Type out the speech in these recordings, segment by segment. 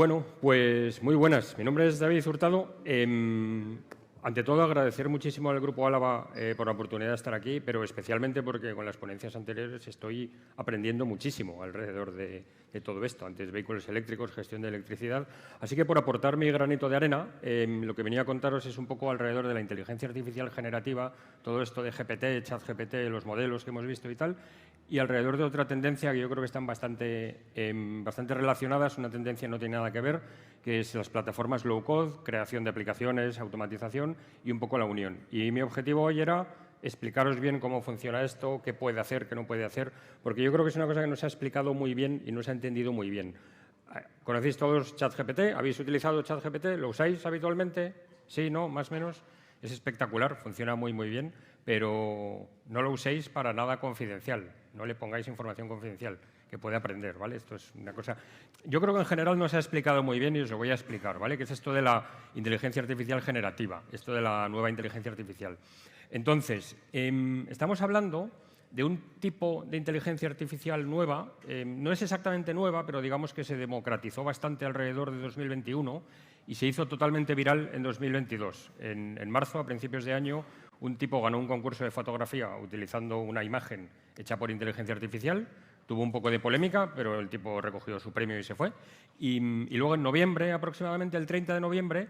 Bueno, pues muy buenas. Mi nombre es David Hurtado. Ante todo, agradecer muchísimo al Grupo Álava por la oportunidad de estar aquí, pero especialmente porque con las ponencias anteriores estoy aprendiendo muchísimo alrededor de todo esto. Antes, vehículos eléctricos, gestión de electricidad. Así que, por aportar mi granito de arena, lo que venía a contaros es un poco alrededor de la inteligencia artificial generativa, todo esto de GPT, ChatGPT, los modelos que hemos visto y tal, y alrededor de otra tendencia que yo creo que están bastante relacionadas, una tendencia no tiene nada que ver, que es las plataformas low-code, creación de aplicaciones, automatización y un poco la unión. Y mi objetivo hoy era explicaros bien cómo funciona esto, qué puede hacer, qué no puede hacer, porque yo creo que es una cosa que no se ha explicado muy bien y no se ha entendido muy bien. ¿Conocéis todos ChatGPT? ¿Habéis utilizado ChatGPT? ¿Lo usáis habitualmente? ¿Sí? ¿No? ¿Más o menos? Es espectacular, funciona muy, muy bien, pero no lo uséis para nada confidencial. No le pongáis información confidencial, que puede aprender, ¿vale? Esto es una cosa... Yo creo que en general no se ha explicado muy bien y os lo voy a explicar, ¿vale? ¿Qué es esto de la inteligencia artificial generativa? Esto de la nueva inteligencia artificial. Entonces, estamos hablando de un tipo de inteligencia artificial nueva, no es exactamente nueva, pero digamos que se democratizó bastante alrededor de 2021 y se hizo totalmente viral en 2022. En marzo, a principios de año, un tipo ganó un concurso de fotografía utilizando una imagen hecha por inteligencia artificial. Tuvo un poco de polémica, pero el tipo recogió su premio y se fue. Y luego en noviembre, aproximadamente el 30 de noviembre,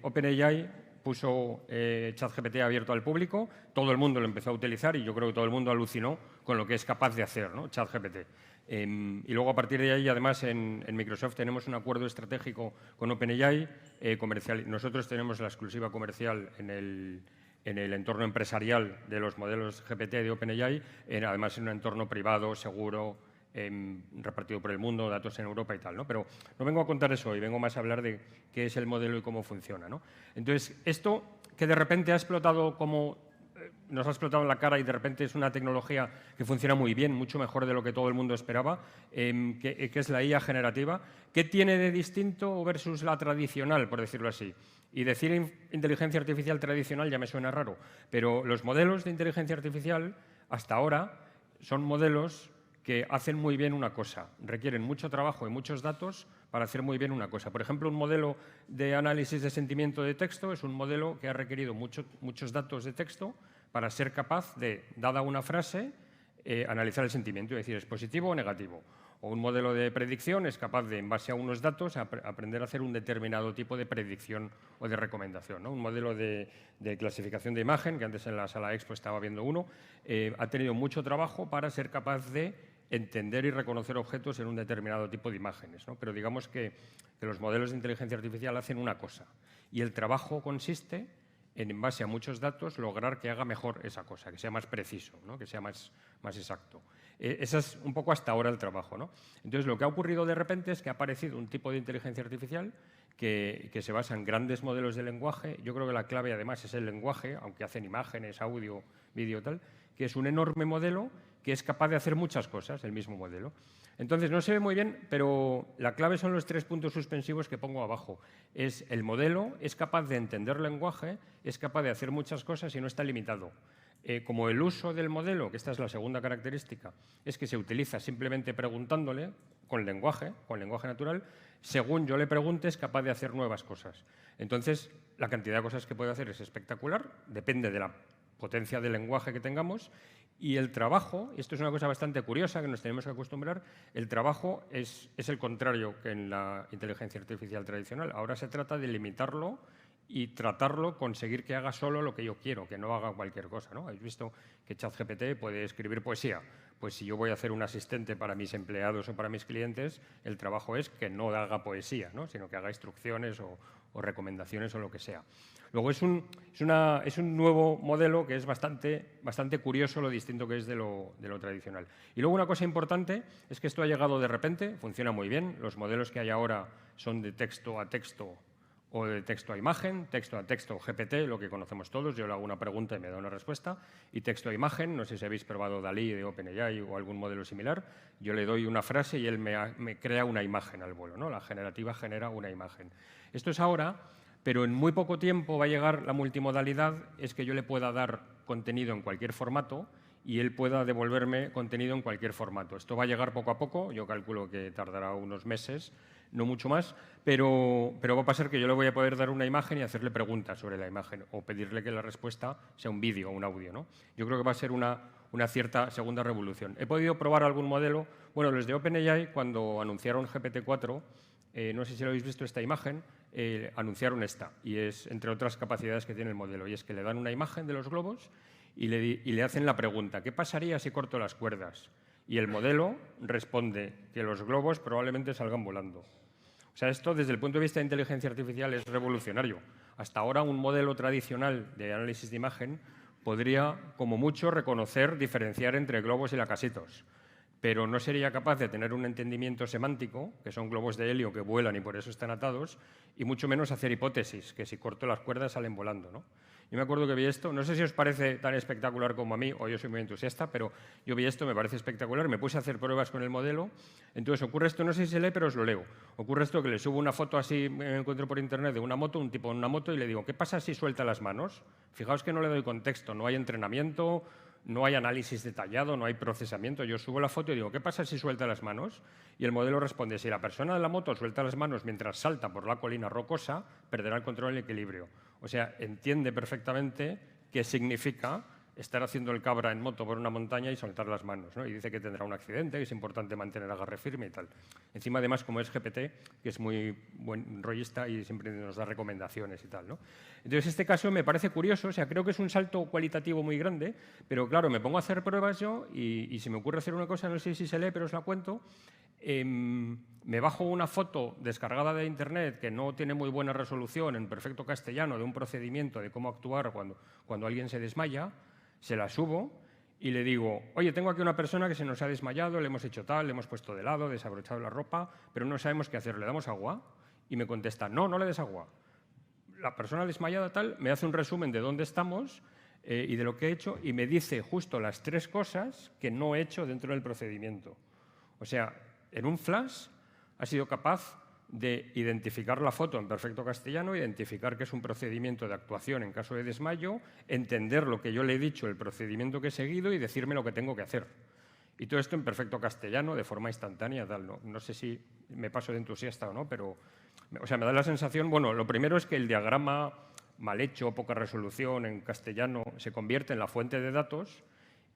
OpenAI puso ChatGPT abierto al público, todo el mundo lo empezó a utilizar y yo creo que todo el mundo alucinó con lo que es capaz de hacer, ¿no? ChatGPT. Y luego, a partir de ahí, además, en Microsoft tenemos un acuerdo estratégico con OpenAI comercial. Nosotros tenemos la exclusiva comercial en el entorno empresarial de los modelos GPT de OpenAI, además en un entorno privado, seguro, repartido por el mundo, datos en Europa y tal, ¿no? Pero no vengo a contar eso hoy, vengo más a hablar de qué es el modelo y cómo funciona, ¿no? Entonces, esto que de repente ha explotado como... nos ha explotado en la cara y de repente es una tecnología que funciona muy bien, mucho mejor de lo que todo el mundo esperaba, que es la IA generativa. ¿Qué tiene de distinto versus la tradicional, por decirlo así? Y decir inteligencia artificial tradicional ya me suena raro, pero los modelos de inteligencia artificial hasta ahora son modelos que hacen muy bien una cosa, requieren mucho trabajo y muchos datos para hacer muy bien una cosa. Por ejemplo, un modelo de análisis de sentimiento de texto es un modelo que ha requerido muchos datos de texto para ser capaz de, dada una frase, analizar el sentimiento y decir es positivo o negativo. O un modelo de predicción es capaz de, en base a unos datos, aprender a hacer un determinado tipo de predicción o de recomendación, ¿no? Un modelo de clasificación de imagen, que antes en la sala Expo estaba viendo uno, ha tenido mucho trabajo para ser capaz de entender y reconocer objetos en un determinado tipo de imágenes, ¿no? Pero digamos que los modelos de inteligencia artificial hacen una cosa y el trabajo consiste en base a muchos datos, lograr que haga mejor esa cosa, que sea más preciso, ¿no? Que sea más exacto. Ese es un poco hasta ahora el trabajo, ¿no? Entonces, lo que ha ocurrido de repente es que ha aparecido un tipo de inteligencia artificial que se basa en grandes modelos de lenguaje. Yo creo que la clave, además, es el lenguaje, aunque hacen imágenes, audio, vídeo, tal, que es un enorme modelo que es capaz de hacer muchas cosas, el mismo modelo. Entonces, no se ve muy bien, pero la clave son los 3 puntos suspensivos que pongo abajo. Es el modelo, es capaz de entender lenguaje, es capaz de hacer muchas cosas y no está limitado. Como el uso del modelo, que esta es la segunda característica, es que se utiliza simplemente preguntándole con lenguaje natural, según yo le pregunte es capaz de hacer nuevas cosas. Entonces, la cantidad de cosas que puede hacer es espectacular, depende de la potencia del lenguaje que tengamos. Y el trabajo, y esto es una cosa bastante curiosa que nos tenemos que acostumbrar, el trabajo es el contrario que en la inteligencia artificial tradicional. Ahora se trata de limitarlo y tratarlo, conseguir que haga solo lo que yo quiero, que no haga cualquier cosa, ¿no? Habéis visto que ChatGPT puede escribir poesía. Pues si yo voy a hacer un asistente para mis empleados o para mis clientes, el trabajo es que no haga poesía, ¿no? Sino que haga instrucciones o recomendaciones o lo que sea. Luego es un nuevo modelo que es bastante curioso lo distinto que es de lo tradicional. Y luego una cosa importante es que esto ha llegado de repente, funciona muy bien. Los modelos que hay ahora son de texto a texto o de texto a imagen, texto a texto GPT, lo que conocemos todos. Yo le hago una pregunta y me da una respuesta. Y texto a imagen, no sé si habéis probado DALL-E de OpenAI o algún modelo similar. Yo le doy una frase y él me crea una imagen al vuelo, ¿no? La generativa genera una imagen. Esto es ahora, pero en muy poco tiempo va a llegar la multimodalidad, es que yo le pueda dar contenido en cualquier formato y él pueda devolverme contenido en cualquier formato. Esto va a llegar poco a poco, yo calculo que tardará unos meses, no mucho más, pero va a pasar que yo le voy a poder dar una imagen y hacerle preguntas sobre la imagen o pedirle que la respuesta sea un vídeo o un audio, ¿no? Yo creo que va a ser una cierta segunda revolución. He podido probar algún modelo. Bueno, los de OpenAI, cuando anunciaron GPT-4, no sé si lo habéis visto esta imagen, anunciaron esta, y es entre otras capacidades que tiene el modelo, y es que le dan una imagen de los globos y le hacen la pregunta, ¿qué pasaría si corto las cuerdas? Y el modelo responde que los globos probablemente salgan volando. O sea, esto desde el punto de vista de inteligencia artificial es revolucionario. Hasta ahora un modelo tradicional de análisis de imagen podría, como mucho, reconocer, diferenciar entre globos y lacasitos, pero no sería capaz de tener un entendimiento semántico, que son globos de helio que vuelan y por eso están atados, y mucho menos hacer hipótesis, que si corto las cuerdas salen volando, ¿no? Yo me acuerdo que vi esto, no sé si os parece tan espectacular como a mí, o yo soy muy entusiasta, pero yo vi esto, me parece espectacular, me puse a hacer pruebas con el modelo. Entonces ocurre esto, no sé si se lee, pero os lo leo. Ocurre esto que le subo una foto así, me encuentro por internet de una moto, un tipo en una moto, y le digo, ¿qué pasa si suelta las manos? Fijaos que no le doy contexto, no hay entrenamiento, no hay análisis detallado, no hay procesamiento. Yo subo la foto y digo, ¿qué pasa si suelta las manos? Y el modelo responde, si la persona de la moto suelta las manos mientras salta por la colina rocosa, perderá el control y el equilibrio. O sea, entiende perfectamente qué significa estar haciendo el cabra en moto por una montaña y soltar las manos, ¿no? Y dice que tendrá un accidente, que es importante mantener agarre firme y tal. Encima, además, como es GPT, que es muy buen rollista y siempre nos da recomendaciones y tal, ¿no? Entonces, este caso me parece curioso, o sea, creo que es un salto cualitativo muy grande, pero claro, me pongo a hacer pruebas yo y se me ocurre hacer una cosa, no sé si se lee, pero os la cuento. Me bajo una foto descargada de internet que no tiene muy buena resolución en perfecto castellano de un procedimiento de cómo actuar cuando alguien se desmaya, se la subo y le digo, oye, tengo aquí una persona que se nos ha desmayado, le hemos hecho tal, le hemos puesto de lado, desabrochado la ropa, pero no sabemos qué hacer, ¿le damos agua? Y me contesta, no, no le des agua. La persona desmayada tal me hace un resumen de dónde estamos y de lo que he hecho y me dice justo las 3 cosas que no he hecho dentro del procedimiento. O sea, en un flash ha sido capaz de identificar la foto en perfecto castellano, identificar que es un procedimiento de actuación en caso de desmayo, entender lo que yo le he dicho, el procedimiento que he seguido y decirme lo que tengo que hacer. Y todo esto en perfecto castellano, de forma instantánea, tal. No sé si me paso de entusiasta o no, pero o sea, me da la sensación, bueno, lo primero es que el diagrama mal hecho, poca resolución en castellano, se convierte en la fuente de datos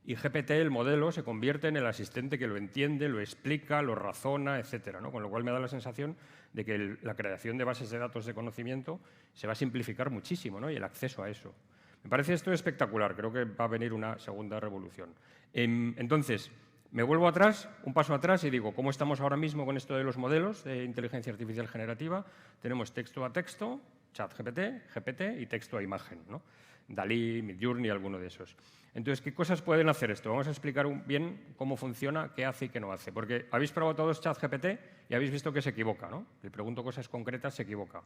y GPT, el modelo, se convierte en el asistente que lo entiende, lo explica, lo razona, etcétera, ¿no? Con lo cual me da la sensación de que la creación de bases de datos de conocimiento se va a simplificar muchísimo, ¿no? Y el acceso a eso. Me parece esto espectacular, creo que va a venir una segunda revolución. Entonces, me vuelvo atrás, un paso atrás y digo, ¿cómo estamos ahora mismo con esto de los modelos de inteligencia artificial generativa? Tenemos texto a texto, ChatGPT, GPT y texto a imagen, ¿no? Dalí, Midjourney, alguno de esos. Entonces, ¿qué cosas pueden hacer esto? Vamos a explicar bien cómo funciona, qué hace y qué no hace. Porque habéis probado todos ChatGPT y habéis visto que se equivoca, ¿no? Le pregunto cosas concretas, se equivoca.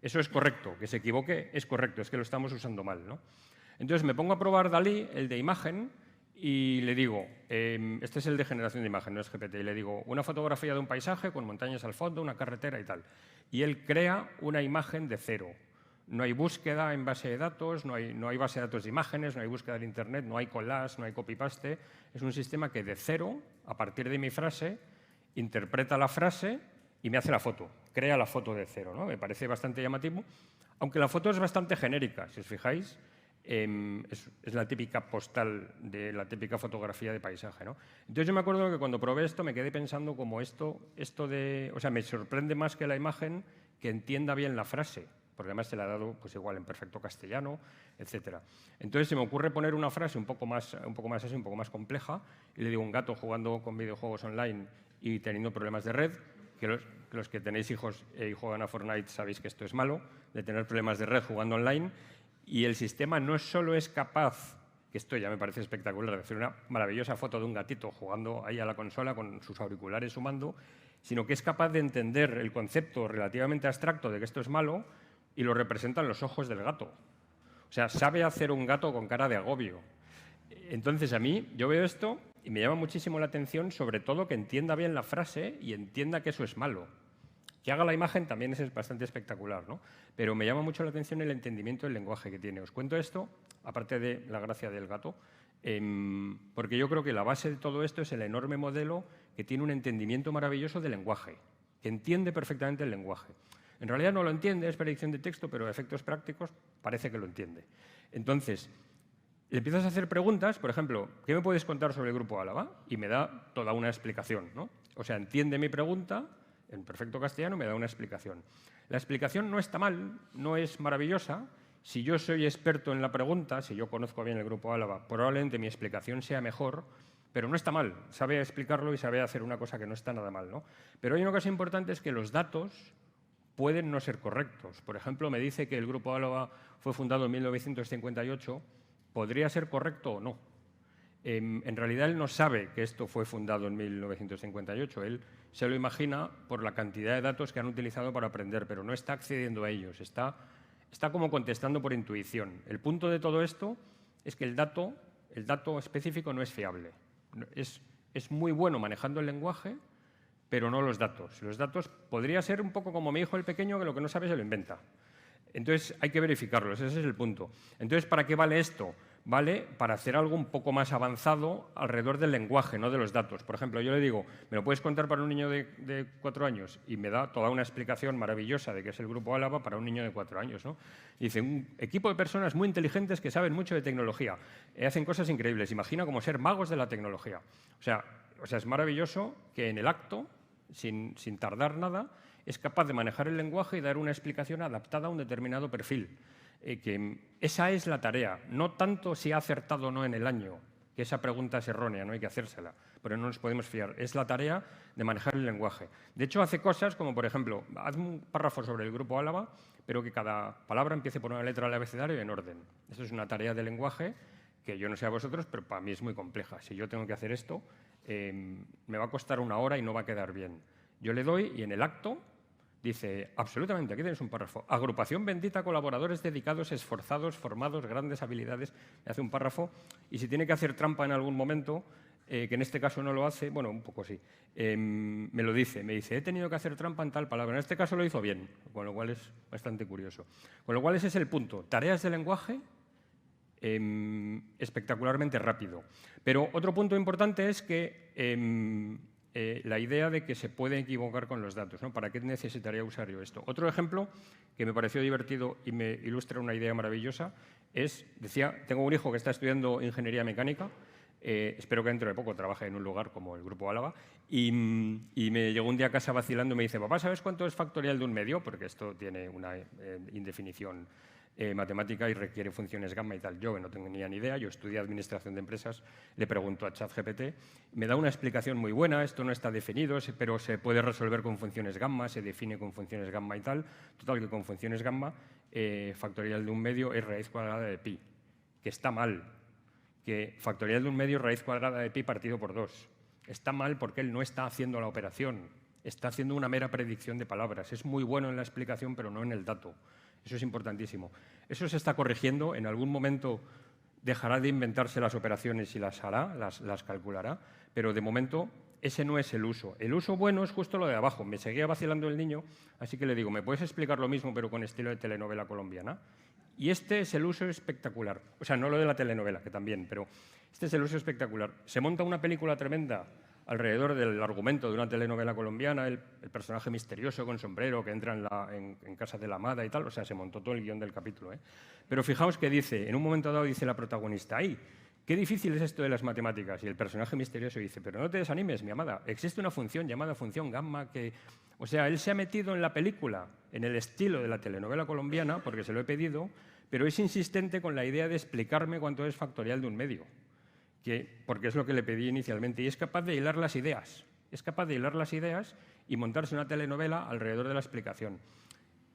Eso es correcto, que se equivoque es correcto, es que lo estamos usando mal, ¿no? Entonces, me pongo a probar Dalí, el de imagen, y le digo, este es el de generación de imagen, no es GPT, y le digo, una fotografía de un paisaje con montañas al fondo, una carretera y tal. Y él crea una imagen de cero. No hay búsqueda en base de datos, no hay base de datos de imágenes, no hay búsqueda en Internet, no hay collage, no hay copy-paste. Es un sistema que de cero, a partir de mi frase, interpreta la frase y me hace la foto, crea la foto de cero, ¿no? Me parece bastante llamativo, aunque la foto es bastante genérica, si os fijáis. Es la típica postal de la típica fotografía de paisaje, ¿no? Entonces yo me acuerdo que cuando probé esto me quedé pensando como esto de... O sea, me sorprende más que la imagen que entienda bien la frase, porque además se la ha dado pues igual en perfecto castellano, etcétera. Entonces se me ocurre poner una frase un poco más así, un poco más compleja, y le digo un gato jugando con videojuegos online y teniendo problemas de red, que los que tenéis hijos y juegan a Fortnite sabéis que esto es malo, de tener problemas de red jugando online, y el sistema no solo es capaz, que esto ya me parece espectacular, de hacer una maravillosa foto de un gatito jugando ahí a la consola con sus auriculares sumando, sino que es capaz de entender el concepto relativamente abstracto de que esto es malo y lo representan los ojos del gato. O sea, sabe hacer un gato con cara de agobio. Entonces, a mí, yo veo esto y me llama muchísimo la atención, sobre todo que entienda bien la frase y entienda que eso es malo. Que haga la imagen también es bastante espectacular, ¿no? Pero me llama mucho la atención el entendimiento del lenguaje que tiene. Os cuento esto, aparte de la gracia del gato, porque yo creo que la base de todo esto es el enorme modelo que tiene un entendimiento maravilloso del lenguaje. que entiende perfectamente el lenguaje. En realidad no lo entiende, es predicción de texto, pero a efectos prácticos parece que lo entiende. Entonces, le empiezas a hacer preguntas, por ejemplo, ¿qué me puedes contar sobre el Grupo Álava? Y me da toda una explicación, ¿no? O sea, entiende mi pregunta, en perfecto castellano me da una explicación. La explicación no está mal, no es maravillosa. Si yo soy experto en la pregunta, si yo conozco bien el Grupo Álava, probablemente mi explicación sea mejor, pero no está mal. Sabe explicarlo y sabe hacer una cosa que no está nada mal, ¿no? Pero hay una cosa importante, es que los datos pueden no ser correctos. Por ejemplo, me dice que el Grupo Álava fue fundado en 1958. ¿Podría ser correcto o no? En realidad, él no sabe que esto fue fundado en 1958. Él se lo imagina por la cantidad de datos que han utilizado para aprender, pero no está accediendo a ellos. Está como contestando por intuición. El punto de todo esto es que el dato específico no es fiable. Es muy bueno manejando el lenguaje, pero no los datos. Los datos podría ser un poco como mi hijo el pequeño, que lo que no sabe se lo inventa. Entonces hay que verificarlos, ese es el punto. Entonces, ¿para qué vale esto? Vale para hacer algo un poco más avanzado alrededor del lenguaje, no de los datos. Por ejemplo, yo le digo, ¿me lo puedes contar para un niño de 4 años? Y me da toda una explicación maravillosa de qué es el Grupo Álava para un niño de 4 años, ¿no? Y dice, un equipo de personas muy inteligentes que saben mucho de tecnología, hacen cosas increíbles, imagina como ser magos de la tecnología. O sea, es maravilloso que en el acto, sin tardar nada, es capaz de manejar el lenguaje y dar una explicación adaptada a un determinado perfil. Que esa es la tarea, no tanto si ha acertado o no en el año, que esa pregunta es errónea, no hay que hacérsela, pero no nos podemos fiar. Es la tarea de manejar el lenguaje. De hecho, hace cosas como, por ejemplo, haz un párrafo sobre el Grupo Álava, pero que cada palabra empiece por una letra del abecedario en orden. Eso es una tarea de lenguaje que yo no sé a vosotros, pero para mí es muy compleja. Si yo tengo que hacer esto, me va a costar 1 hora y no va a quedar bien. Yo le doy y en el acto dice, absolutamente, aquí tienes un párrafo. Agrupación bendita, colaboradores dedicados, esforzados, formados, grandes habilidades. Me hace un párrafo y si tiene que hacer trampa en algún momento, que en este caso no lo hace, bueno, un poco sí, me lo dice. Me dice, he tenido que hacer trampa en tal palabra. En este caso lo hizo bien, con lo cual es bastante curioso. Con lo cual ese es el punto. Tareas de lenguaje espectacularmente rápido. Pero otro punto importante es que la idea de que se puede equivocar con los datos, ¿no? ¿Para qué necesitaría usar yo esto? Otro ejemplo que me pareció divertido y me ilustra una idea maravillosa es, decía, tengo un hijo que está estudiando ingeniería mecánica, espero que dentro de poco trabaje en un lugar como el Grupo Álava, y me llegó un día a casa vacilando y me dice, papá, ¿sabes cuánto es factorial de un medio? Porque esto tiene una indefinición matemática y requiere funciones gamma y tal. Yo no tenía ni idea, yo estudié administración de empresas, le pregunto a ChatGPT, me da una explicación muy buena, esto no está definido, pero se puede resolver con funciones gamma, se define con funciones gamma y tal. Total, que con funciones gamma, factorial de un medio es raíz cuadrada de pi, que está mal, que factorial de un medio es raíz cuadrada de pi partido por 2. Está mal porque él no está haciendo la operación, está haciendo una mera predicción de palabras. Es muy bueno en la explicación, pero no en el dato. Eso es importantísimo. Eso se está corrigiendo. En algún momento dejará de inventarse las operaciones y las hará, las calculará, pero de momento ese no es el uso. El uso bueno es justo lo de abajo. Me seguía vacilando el niño, así que le digo, ¿me puedes explicar lo mismo pero con estilo de telenovela colombiana? Y este es el uso espectacular. O sea, no lo de la telenovela, que también, pero este es el uso espectacular. Se monta una película tremenda alrededor del argumento de una telenovela colombiana, el personaje misterioso con sombrero que entra en casa de la amada y tal, o sea, se montó todo el guión del capítulo. Pero fijaos que dice, en un momento dado dice la protagonista, ¡ay, qué difícil es esto de las matemáticas! Y el personaje misterioso dice, pero no te desanimes, mi amada, existe una función llamada función gamma que... O sea, él se ha metido en la película, en el estilo de la telenovela colombiana, porque se lo he pedido, pero es insistente con la idea de explicarme cuánto es factorial de un medio. Porque es lo que le pedí inicialmente, y es capaz de hilar las ideas. Es capaz de hilar las ideas y montarse una telenovela alrededor de la explicación.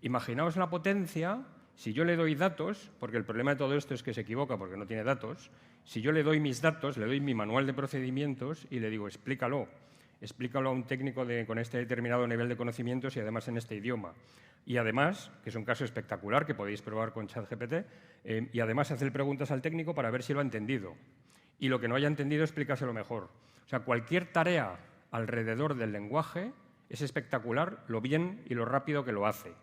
Imaginaos la potencia, si yo le doy datos, porque el problema de todo esto es que se equivoca porque no tiene datos, si yo le doy mis datos, le doy mi manual de procedimientos y le digo, explícalo a un técnico con este determinado nivel de conocimientos y además en este idioma. Y además, que es un caso espectacular que podéis probar con ChatGPT, y además hacer preguntas al técnico para ver si lo ha entendido. Y lo que no haya entendido, explícaselo mejor. O sea, cualquier tarea alrededor del lenguaje es espectacular lo bien y lo rápido que lo hace.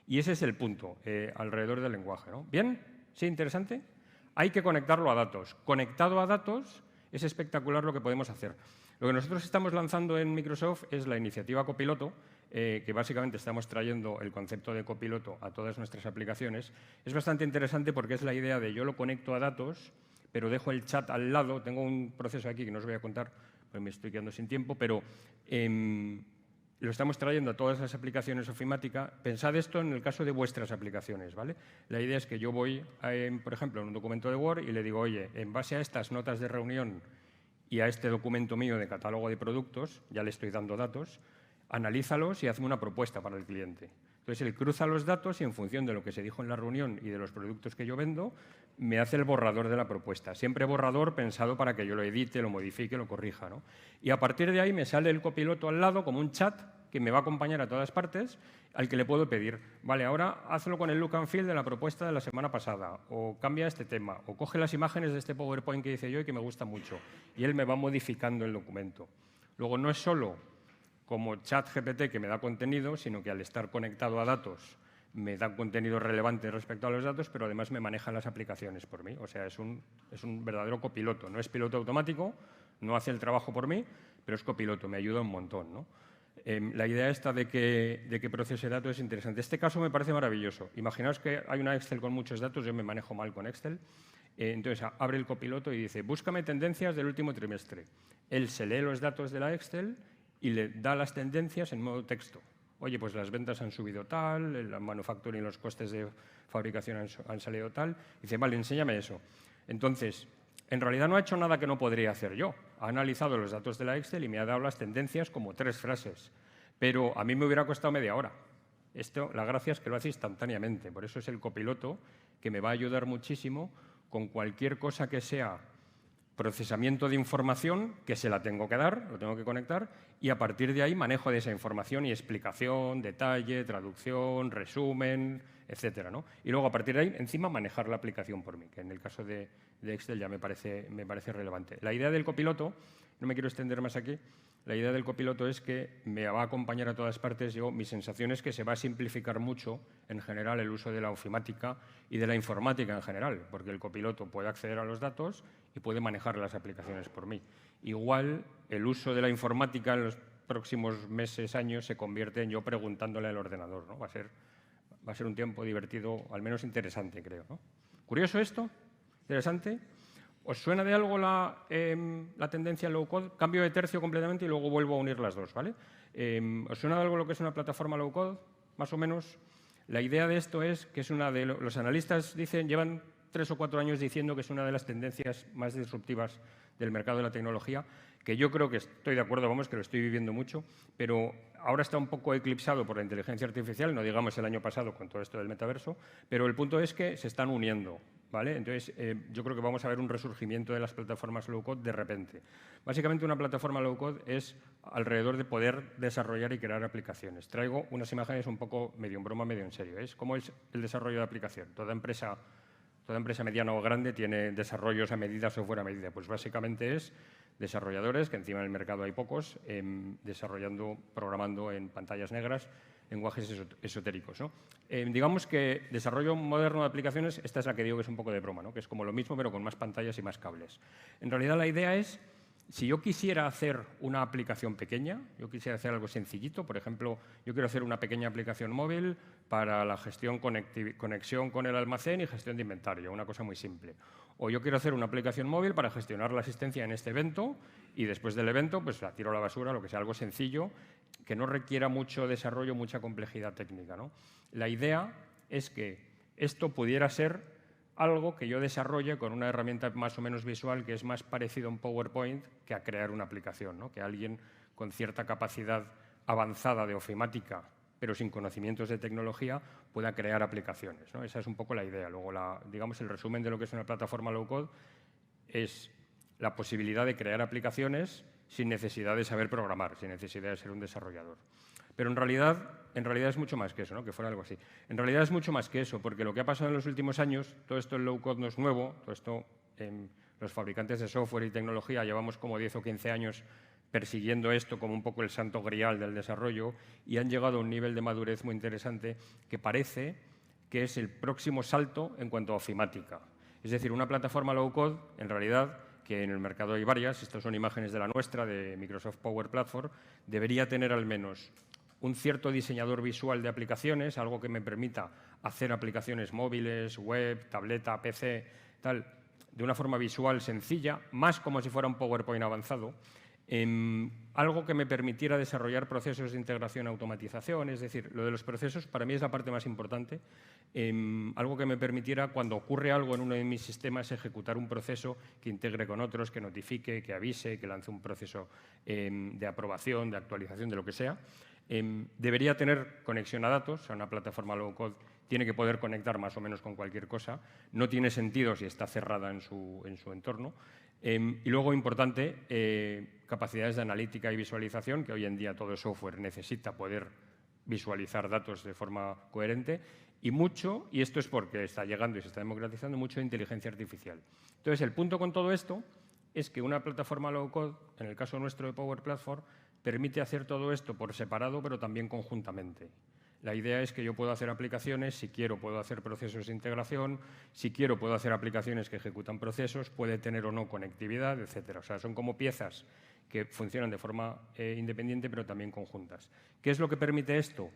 Y ese es el punto, alrededor del lenguaje, ¿no? ¿Bien? ¿Sí? ¿Interesante? Hay que conectarlo a datos. Conectado a datos es espectacular lo que podemos hacer. Lo que nosotros estamos lanzando en Microsoft es la iniciativa Copiloto, que básicamente estamos trayendo el concepto de copiloto a todas nuestras aplicaciones, es bastante interesante porque es la idea de yo lo conecto a datos, pero dejo el chat al lado. Tengo un proceso aquí que no os voy a contar, porque me estoy quedando sin tiempo, pero lo estamos trayendo a todas las aplicaciones ofimática. Pensad esto en el caso de vuestras aplicaciones, ¿vale? La idea es que yo voy, por ejemplo, en un documento de Word y le digo, oye, en base a estas notas de reunión y a este documento mío de catálogo de productos, ya le estoy dando datos, analízalos y hazme una propuesta para el cliente. Entonces, él cruza los datos y en función de lo que se dijo en la reunión y de los productos que yo vendo, me hace el borrador de la propuesta. Siempre borrador pensado para que yo lo edite, lo modifique, lo corrija, ¿no? Y a partir de ahí me sale el copiloto al lado como un chat que me va a acompañar a todas partes, al que le puedo pedir, vale, ahora hazlo con el look and feel de la propuesta de la semana pasada, o cambia este tema, o coge las imágenes de este PowerPoint que hice yo y que me gusta mucho. Y él me va modificando el documento. Luego, no es solo como ChatGPT que me da contenido, sino que al estar conectado a datos me da contenido relevante respecto a los datos, pero además me maneja las aplicaciones por mí. O sea, es un verdadero copiloto. No es piloto automático, no hace el trabajo por mí, pero es copiloto, me ayuda un montón, ¿no? La idea esta de que procese datos es interesante. Este caso me parece maravilloso. Imaginaos que hay una Excel con muchos datos, yo me manejo mal con Excel. Entonces, abre el copiloto y dice, búscame tendencias del último trimestre. Él se lee los datos de la Excel y le da las tendencias en modo texto. Oye, pues las ventas han subido tal, el manufacturing, los costes de fabricación han salido tal. Dice, vale, enséñame eso. Entonces, en realidad no ha hecho nada que no podría hacer yo. Ha analizado los datos de la Excel y me ha dado las tendencias como 3 frases. Pero a mí me hubiera costado media hora. Esto, la gracia es que lo hace instantáneamente. Por eso es el copiloto que me va a ayudar muchísimo con cualquier cosa que sea procesamiento de información, que se la tengo que dar, lo tengo que conectar, y a partir de ahí manejo de esa información y explicación, detalle, traducción, resumen, etcétera, ¿no? Y luego a partir de ahí, encima, manejar la aplicación por mí, que en el caso de Excel ya me parece relevante. La idea del copiloto, no me quiero extender más aquí, la idea del copiloto es que me va a acompañar a todas partes. Mi sensación es que se va a simplificar mucho, en general, el uso de la ofimática y de la informática en general, porque el copiloto puede acceder a los datos y puede manejar las aplicaciones por mí. Igual, el uso de la informática en los próximos meses, años, se convierte en yo preguntándole al ordenador, ¿no? Va a ser un tiempo divertido, al menos interesante, creo, ¿no? ¿Curioso esto? ¿Interesante? ¿Os suena de algo la tendencia low code? Cambio de tercio completamente y luego vuelvo a unir las dos, ¿vale? ¿Os suena de algo lo que es una plataforma low code? Más o menos. La idea de esto es que es una de los analistas llevan 3 o 4 años diciendo que es una de las tendencias más disruptivas del mercado de la tecnología, que yo creo que estoy de acuerdo, vamos, que lo estoy viviendo mucho, pero ahora está un poco eclipsado por la inteligencia artificial, no digamos el año pasado con todo esto del metaverso, pero el punto es que se están uniendo, ¿vale? Entonces, yo creo que vamos a ver un resurgimiento de las plataformas low-code de repente. Básicamente, una plataforma low-code es alrededor de poder desarrollar y crear aplicaciones. Traigo unas imágenes un poco medio en broma, medio en serio. Es cómo es el desarrollo de aplicación. Toda empresa mediana o grande tiene desarrollos a medida, software a medida. Pues básicamente es desarrolladores, que encima en el mercado hay pocos, desarrollando, programando en pantallas negras, lenguajes esotéricos, ¿no? Digamos que desarrollo moderno de aplicaciones, esta es la que digo que es un poco de broma, ¿no? Que es como lo mismo, pero con más pantallas y más cables. En realidad la idea es, si yo quisiera hacer una aplicación pequeña, yo quisiera hacer algo sencillito, por ejemplo, yo quiero hacer una pequeña aplicación móvil para la conexión con el almacén y gestión de inventario, una cosa muy simple. O yo quiero hacer una aplicación móvil para gestionar la asistencia en este evento y después del evento pues la tiro a la basura, lo que sea, algo sencillo, que no requiera mucho desarrollo, mucha complejidad técnica, ¿no? La idea es que esto pudiera ser algo que yo desarrolle con una herramienta más o menos visual que es más parecido a un PowerPoint que a crear una aplicación, ¿no? Que alguien con cierta capacidad avanzada de ofimática, pero sin conocimientos de tecnología, pueda crear aplicaciones, ¿no? Esa es un poco la idea. Luego, digamos, el resumen de lo que es una plataforma low-code es la posibilidad de crear aplicaciones sin necesidad de saber programar, sin necesidad de ser un desarrollador. Pero en realidad es mucho más que eso, ¿no? Que fuera algo así. En realidad es mucho más que eso, porque lo que ha pasado en los últimos años, todo esto en low-code no es nuevo, todo esto los fabricantes de software y tecnología llevamos como 10 o 15 años persiguiendo esto como un poco el santo grial del desarrollo y han llegado a un nivel de madurez muy interesante que parece que es el próximo salto en cuanto a ofimática. Es decir, una plataforma low-code, en realidad, que en el mercado hay varias, estas son imágenes de la nuestra, de Microsoft Power Platform, debería tener al menos un cierto diseñador visual de aplicaciones, algo que me permita hacer aplicaciones móviles, web, tableta, PC, tal, de una forma visual sencilla, más como si fuera un PowerPoint avanzado. Algo que me permitiera desarrollar procesos de integración y automatización, es decir, lo de los procesos para mí es la parte más importante. Algo que me permitiera, cuando ocurre algo en uno de mis sistemas, ejecutar un proceso que integre con otros, que notifique, que avise, que lance un proceso de aprobación, de actualización, de lo que sea. Debería tener conexión a datos, o sea, una plataforma low-code tiene que poder conectar más o menos con cualquier cosa. No tiene sentido si está cerrada en su entorno. Y luego, importante, capacidades de analítica y visualización, que hoy en día todo software necesita poder visualizar datos de forma coherente, y mucho, y esto es porque está llegando y se está democratizando, mucho de inteligencia artificial. Entonces, el punto con todo esto es que una plataforma low-code, en el caso nuestro de Power Platform, permite hacer todo esto por separado, pero también conjuntamente. La idea es que yo puedo hacer aplicaciones, si quiero puedo hacer procesos de integración, si quiero puedo hacer aplicaciones que ejecutan procesos, puede tener o no conectividad, etc. O sea, son como piezas que funcionan de forma independiente, pero también conjuntas. ¿Qué es lo que permite esto?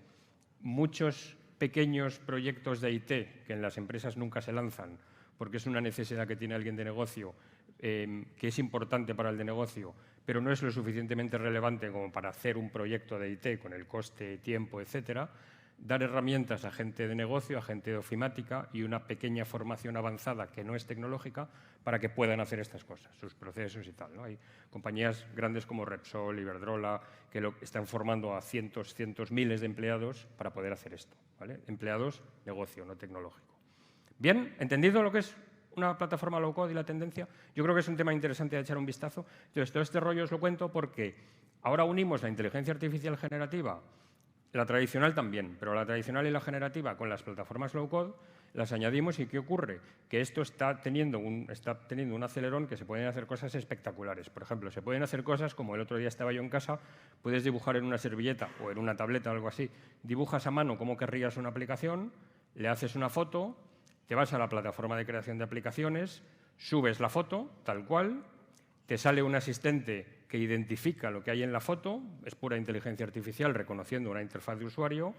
Muchos pequeños proyectos de IT que en las empresas nunca se lanzan, porque es una necesidad que tiene alguien de negocio, que es importante para el de negocio, pero no es lo suficientemente relevante como para hacer un proyecto de IT con el coste, tiempo, etcétera. Dar herramientas a gente de negocio, a gente de ofimática y una pequeña formación avanzada que no es tecnológica para que puedan hacer estas cosas, sus procesos y tal, ¿no? Hay compañías grandes como Repsol, Iberdrola, que están formando a cientos, miles de empleados para poder hacer esto, ¿vale? Empleados, negocio, no tecnológico. ¿Bien? ¿Entendido lo que es una plataforma low-code y la tendencia? Yo creo que es un tema interesante de echar un vistazo. Entonces, todo este rollo os lo cuento porque ahora unimos la inteligencia artificial generativa, la tradicional también, pero la tradicional y la generativa con las plataformas low-code, las añadimos y ¿qué ocurre? Que esto está teniendo un acelerón que se pueden hacer cosas espectaculares. Por ejemplo, se pueden hacer cosas como el otro día estaba yo en casa, puedes dibujar en una servilleta o en una tableta o algo así, dibujas a mano cómo querrías una aplicación, le haces una foto, te vas a la plataforma de creación de aplicaciones, subes la foto, tal cual, te sale un asistente que identifica lo que hay en la foto, es pura inteligencia artificial reconociendo una interfaz de usuario,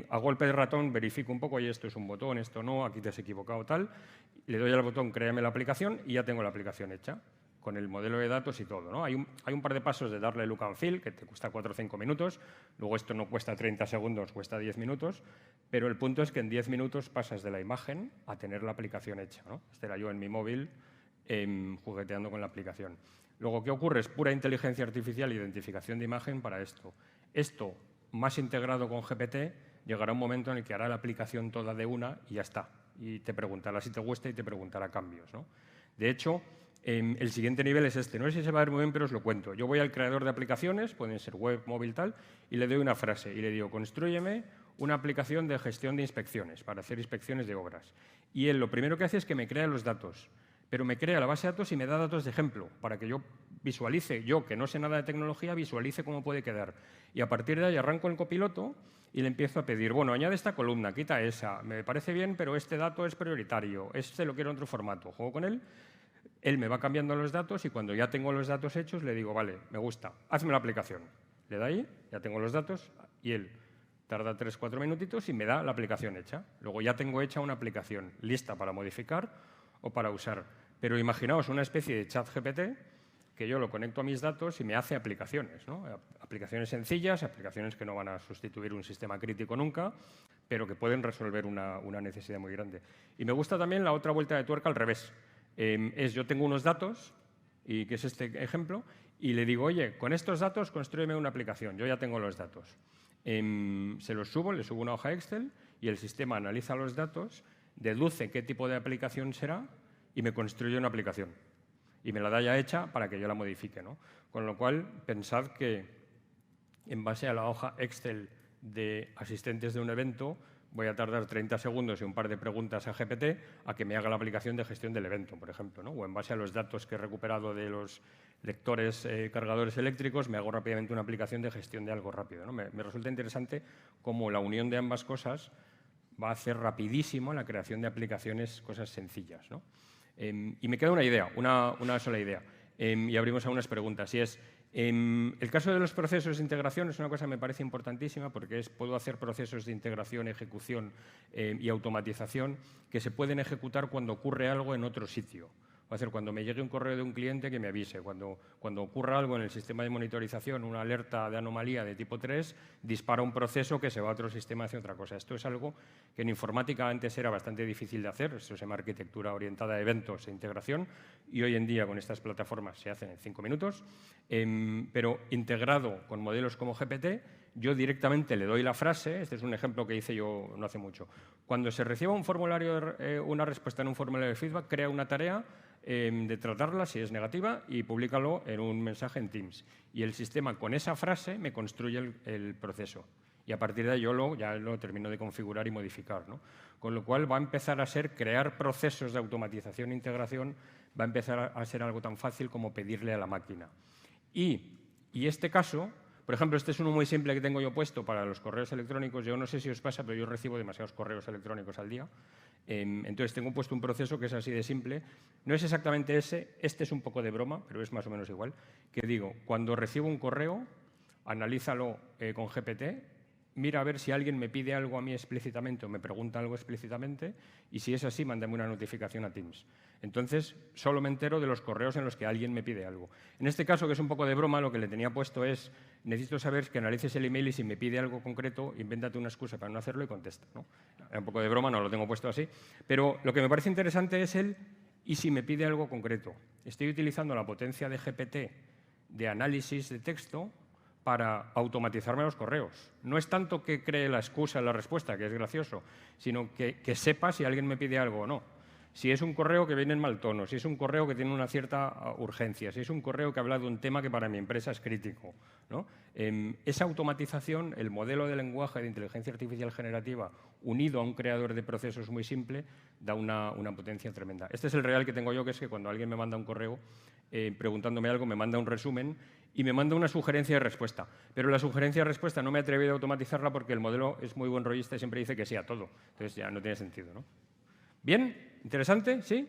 a golpe de ratón verifico un poco, oye, esto es un botón, esto no, aquí te has equivocado, tal, le doy al botón, créame la aplicación y ya tengo la aplicación hecha, con el modelo de datos y todo, ¿no? Hay un par de pasos de darle look and feel, que te cuesta 4 o 5 minutos, luego esto no cuesta 30 segundos, cuesta 10 minutos, pero el punto es que en 10 minutos pasas de la imagen a tener la aplicación hecha, ¿no? Este era yo en mi móvil jugueteando con la aplicación. Luego, ¿qué ocurre? Es pura inteligencia artificial, identificación de imagen para esto. Esto, más integrado con GPT, llegará un momento en el que hará la aplicación toda de una y ya está. Y te preguntará si te gusta y te preguntará cambios, ¿no? De hecho, el siguiente nivel es este. No sé si se va a ver muy bien, pero os lo cuento. Yo voy al creador de aplicaciones, pueden ser web, móvil, tal, y le doy una frase y le digo, constrúyeme una aplicación de gestión de inspecciones, para hacer inspecciones de obras. Y él lo primero que hace es que me crea los datos, pero me crea la base de datos y me da datos de ejemplo, para que yo visualice, yo que no sé nada de tecnología, visualice cómo puede quedar. Y a partir de ahí arranco el copiloto y le empiezo a pedir, bueno, añade esta columna, quita esa, me parece bien, pero este dato es prioritario, este lo quiero en otro formato, juego con él. Él me va cambiando los datos y cuando ya tengo los datos hechos le digo, vale, me gusta, hazme la aplicación. Le da ahí, ya tengo los datos y él tarda 3 o 4 minutitos y me da la aplicación hecha. Luego ya tengo hecha una aplicación lista para modificar o para usar. Pero imaginaos una especie de chat GPT que yo lo conecto a mis datos y me hace aplicaciones, ¿no? Aplicaciones sencillas, aplicaciones que no van a sustituir un sistema crítico nunca, pero que pueden resolver una necesidad muy grande. Y me gusta también la otra vuelta de tuerca al revés. Yo tengo unos datos, y que es este ejemplo, y le digo, oye, con estos datos constrúyeme una aplicación. Yo ya tengo los datos. Se los subo, le subo una hoja Excel y el sistema analiza los datos, deduce qué tipo de aplicación será y me construye una aplicación. Y me la da ya hecha para que yo la modifique, ¿no? Con lo cual, pensad que en base a la hoja Excel de asistentes de un evento, voy a tardar 30 segundos y un par de preguntas a GPT a que me haga la aplicación de gestión del evento, por ejemplo, ¿no? O en base a los datos que he recuperado de los lectores cargadores eléctricos, me hago rápidamente una aplicación de gestión de algo rápido, ¿no? Me resulta interesante cómo la unión de ambas cosas va a hacer rapidísimo la creación de aplicaciones, cosas sencillas, ¿no? Y me queda una idea, una sola idea. y abrimos a unas preguntas. Y es, el caso de los procesos de integración es una cosa que me parece importantísima porque puedo hacer procesos de integración, ejecución y automatización que se pueden ejecutar cuando ocurre algo en otro sitio. Va a ser cuando me llegue un correo de un cliente que me avise. Cuando ocurra algo en el sistema de monitorización, una alerta de anomalía de tipo 3, dispara un proceso que se va a otro sistema y hace otra cosa. Esto es algo que en informática antes era bastante difícil de hacer. Esto se llama arquitectura orientada a eventos e integración. Y hoy en día con estas plataformas se hacen en 5 minutos. Pero integrado con modelos como GPT, yo directamente le doy la frase. Este es un ejemplo que hice yo no hace mucho. Cuando se reciba un formulario, una respuesta en un formulario de feedback, crea una tarea de tratarla si es negativa y públicalo en un mensaje en Teams. Y el sistema con esa frase me construye el proceso. Y a partir de ahí yo ya lo termino de configurar y modificar, ¿no? Con lo cual va a empezar a ser crear procesos de automatización e integración, va a empezar a ser algo tan fácil como pedirle a la máquina. Y este caso, por ejemplo, este es uno muy simple que tengo yo puesto para los correos electrónicos. Yo no sé si os pasa, pero yo recibo demasiados correos electrónicos al día. Entonces tengo puesto un proceso que es así de simple. No es exactamente ese, este es un poco de broma, pero es más o menos igual. Que digo, cuando recibo un correo, analízalo con GPT, mira a ver si alguien me pide algo a mí explícitamente o me pregunta algo explícitamente, y si es así, mándame una notificación a Teams. Entonces, solo me entero de los correos en los que alguien me pide algo. En este caso, que es un poco de broma, lo que le tenía puesto es, necesito saber que analices el email y si me pide algo concreto, invéntate una excusa para no hacerlo y contesta, ¿no? Era un poco de broma, no lo tengo puesto así. Pero lo que me parece interesante es y si me pide algo concreto. Estoy utilizando la potencia de GPT de análisis de texto para automatizarme los correos. No es tanto que cree la excusa en la respuesta, que es gracioso, sino que sepa si alguien me pide algo o no. Si es un correo que viene en mal tono, si es un correo que tiene una cierta urgencia, si es un correo que habla de un tema que para mi empresa es crítico, ¿no? Esa automatización, el modelo de lenguaje de inteligencia artificial generativa unido a un creador de procesos muy simple, da una potencia tremenda. Este es el real que tengo yo, que es que cuando alguien me manda un correo preguntándome algo, me manda un resumen y me manda una sugerencia de respuesta. Pero la sugerencia de respuesta no me he atrevido a automatizarla porque el modelo es muy buen rollista y siempre dice que sí a todo. Entonces ya no tiene sentido, ¿no? Bien, interesante, ¿sí?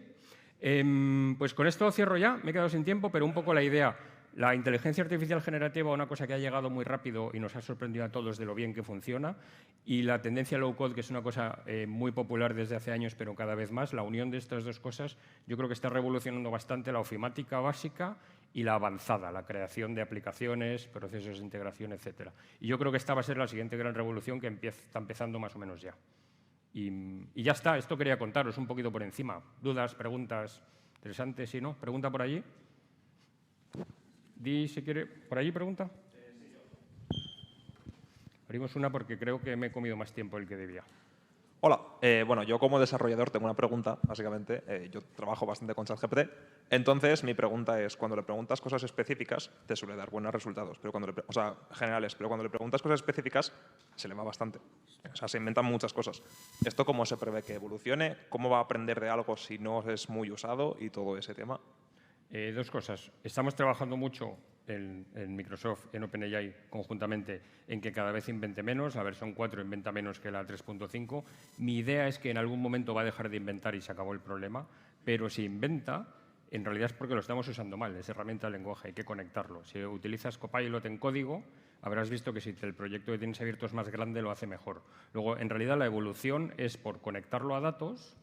Pues con esto cierro ya, me he quedado sin tiempo, pero un poco la idea. La inteligencia artificial generativa, una cosa que ha llegado muy rápido y nos ha sorprendido a todos de lo bien que funciona, y la tendencia low code, que es una cosa muy popular desde hace años, pero cada vez más, la unión de estas dos cosas, yo creo que está revolucionando bastante la ofimática básica y la avanzada, la creación de aplicaciones, procesos de integración, etc. Y yo creo que esta va a ser la siguiente gran revolución que está empezando más o menos ya. Y ya está, esto quería contaros un poquito por encima. ¿Dudas, preguntas interesantes? ¿Sí, no? ¿Pregunta por allí? Di si quiere. ¿Por allí pregunta? Abrimos una porque creo que me he comido más tiempo del que debía. Hola, bueno, yo como desarrollador tengo una pregunta, básicamente. Yo trabajo bastante con ChatGPT. Entonces, mi pregunta es, cuando le preguntas cosas específicas, te suele dar buenos resultados, pero generales, pero cuando le preguntas cosas específicas, se le va bastante. O sea, se inventan muchas cosas. ¿Esto cómo se prevé que evolucione? ¿Cómo va a aprender de algo si no es muy usado? Y todo ese tema. Dos cosas. Estamos trabajando mucho en Microsoft, en OpenAI, conjuntamente, en que cada vez invente menos. La versión 4 inventa menos que la 3.5. Mi idea es que en algún momento va a dejar de inventar y se acabó el problema. Pero si inventa, en realidad es porque lo estamos usando mal. Es herramienta de lenguaje, hay que conectarlo. Si utilizas Copilot en código, habrás visto que si el proyecto que tienes abierto es más grande, lo hace mejor. Luego, en realidad, la evolución es por conectarlo a datos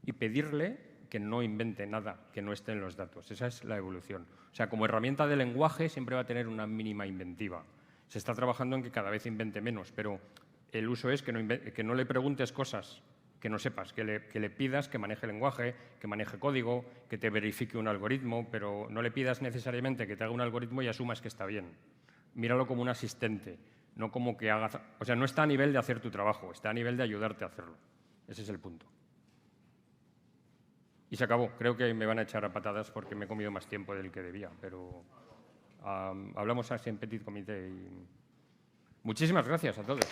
y pedirle que no invente nada que no esté en los datos. Esa es la evolución. O sea, como herramienta de lenguaje siempre va a tener una mínima inventiva. Se está trabajando en que cada vez invente menos, pero el uso es que no le preguntes cosas que no sepas, que le pidas que maneje lenguaje, que maneje código, que te verifique un algoritmo, pero no le pidas necesariamente que te haga un algoritmo y asumas que está bien. Míralo como un asistente, no como que haga... O sea, no está a nivel de hacer tu trabajo, está a nivel de ayudarte a hacerlo. Ese es el punto. Y se acabó. Creo que me van a echar a patadas porque me he comido más tiempo del que debía, pero hablamos así en petit comité. Muchísimas gracias a todos.